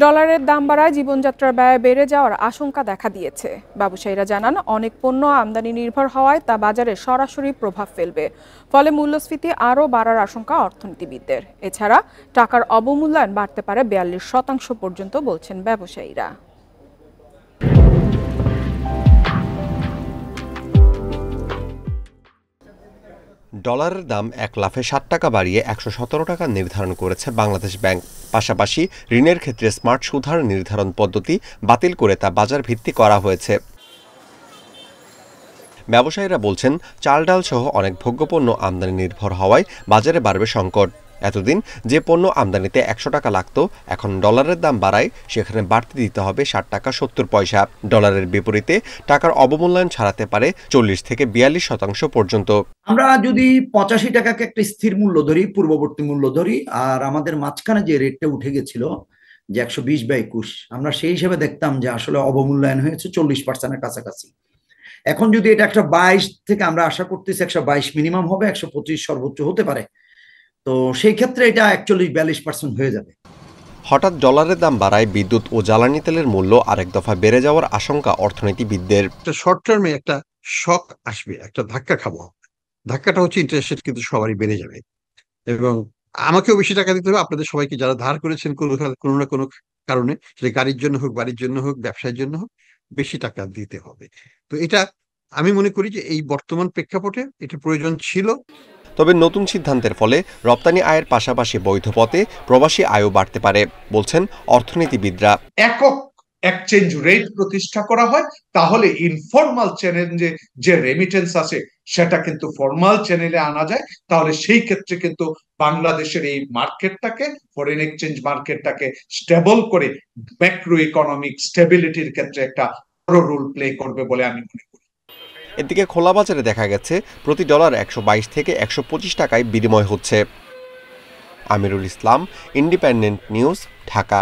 ডলারের দাম বাড়ায় জীবনযাত্রার ব্যয় বেড়ে যাওয়ার আশঙ্কা দেখা দিয়েছে। ব্যবসায়ীরা জানান, অনেক পণ্য আমদানি নির্ভর হওয়ায় তা বাজারে সরাসরি প্রভাব ফেলবে। ফলে মূল্যস্ফীতি আরও বাড়ার আশঙ্কা অর্থনীতিবিদদের। এছাড়া টাকার অবমূল্যায়ন বাড়তে পারে 42% পর্যন্ত বলছেন ব্যবসায়ীরা। ডলারের দাম এক লাফে ৬০ টাকা বাড়িয়ে ১১৭ টাকা নির্ধারণ করেছে বাংলাদেশ ব্যাংক। পাশাপাশি ঋণের ক্ষেত্রে স্মার্ট সুদহার নির্ধারণ পদ্ধতি বাতিল করে তা বাজার ভিত্তিক করা হয়েছে। ব্যবসায়ীরা বলছেন, চাল ডাল সহ অনেক ভোগ্যপণ্য আমদানি নির্ভর হওয়ায় বাজারে বাড়বে সংকট। এতদিন যে পণ্য আমদানিতে ১০০ টাকা লাগতো, এখন ডলারের দাম বাড়ায় সেখানে বাড়তি দিতে হবে ৬০ টাকা ৭০ পয়সা। ডলারের বিপরীতে টাকার অবমূল্যায়ন ছাড়াতে পারে ৪০ থেকে ৪২% পর্যন্ত। আমরা যদি ৮৫ টাকাকে একটা স্থির মূল্য ধরি, পূর্ববর্তী মূল্য ধরি, আর আমাদের মাঝখানে যে রেটটা উঠে গেছিল যে ১২০/২১, আমরা সেই হিসেবে দেখতাম যে আসলে অবমূল্যায়ন হয়েছে ৪০%-এর কাছাকাছি। এখন যদি এটা ১২২ থেকে আমরা আশা করতেছি ১২২ মিনিমাম হবে, ১২৫ সর্বোচ্চ হতে পারে। তো সেই ক্ষেত্রে এটা ৪১-৪২% হয়ে যাবে। হঠাৎ ডলারের দাম বাড়ায় বিদ্যুৎ ও জ্বালানি তেলের মূল্য আরেক দফা বেড়ে যাওয়ার আশঙ্কা অর্থনীতিবিদদের। শর্ট টার্মে একটা শক আসবে, একটা ধাক্কা খাবো। ধাক্কাটা হচ্ছে ইন্টারেস্ট রেট কিন্তু সবারই বেড়ে যাবে, এবং আমাকেও বেশি টাকা দিতে হবে, আপনাদের সবাইকে যারা ধার করেছেন কোনো না কোনো কারণে, সেটা গাড়ির জন্য হোক, বাড়ির জন্য হোক, ব্যবসার জন্য হোক, বেশি টাকা দিতে হবে। তো এটা আমি মনে করি যে এই বর্তমান প্রেক্ষাপটে এটা প্রয়োজন ছিল। তবে নতুন সিদ্ধান্তের ফলে রপ্তানি আয়ের পাশাপাশি বৈধ পথে প্রবাসী আয়ও বাড়তে পারে বলছেন অর্থনীতিবিদরা। একক এক্সচেঞ্জ রেট প্রতিষ্ঠা করা হয়, তাহলে ইনফর্মাল চ্যানেলে যে রেমিটেন্স আছে সেটা কিন্তু ফর্মাল চ্যানেলে আনা যায়। তাহলে সেই ক্ষেত্রে কিন্তু বাংলাদেশের এই মার্কেটটাকে, ফরেন এক্সচেঞ্জ মার্কেটটাকে স্টেবল করে ম্যাক্রো ইকোনমিক স্টেবিলিটির ক্ষেত্রে একটা বড় রোল প্লে করবে বলে আমি মনে করি। এদিকে খোলা বাজারে দেখা গেছে প্রতি ডলার ১২২ থেকে ১২৫ টাকায় বিনিময় হচ্ছে। Amirul Islam, independent news, Dhaka.